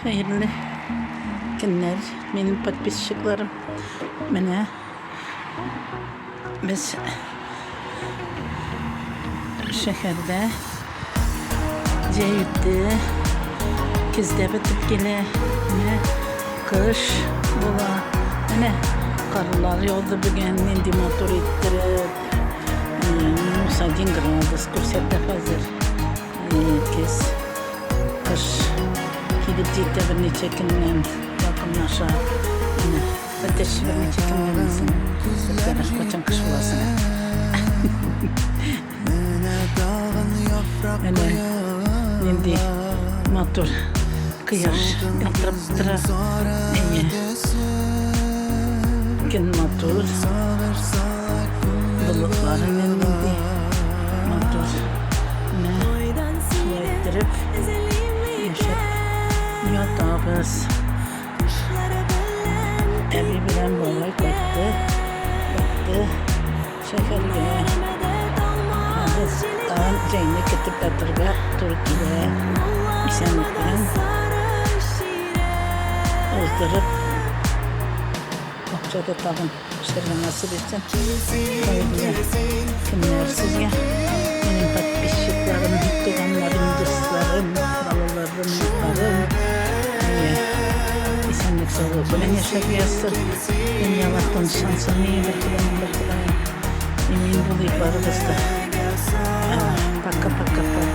Hayırlı günler benim подписчикларım. Mene biz şehirde Ceyhut'ta kizde bitip gele kış bula karlar yolda bugün indi motor ettirip Musa Cingır'ın kursiyette hazır kez kış gidip bir neçe günden yakınlaşa ateş bir neçe günden misin? Sırtlar kaçan kış bulasın. Indi motor kıyar yaltırıp tıra gün motor bulutların indi motor su ettirip yaşat yatağız evi bilen boğay baktı şekerliğe dağın ceyni ketip yatırga Türkiye'ye isenlikten özdürüp Okçada tağın işlerine nasip etsin. Hayırlı günler sizce. Benim подписчикларım, tuğanlarım, dostlarım, balalarım, yukarım. İsenlik sağlığı bilen yaşayasın. Dünyalardan şansını iyi bekleyin. Emin bulayıkları dostlar. Пока-пока.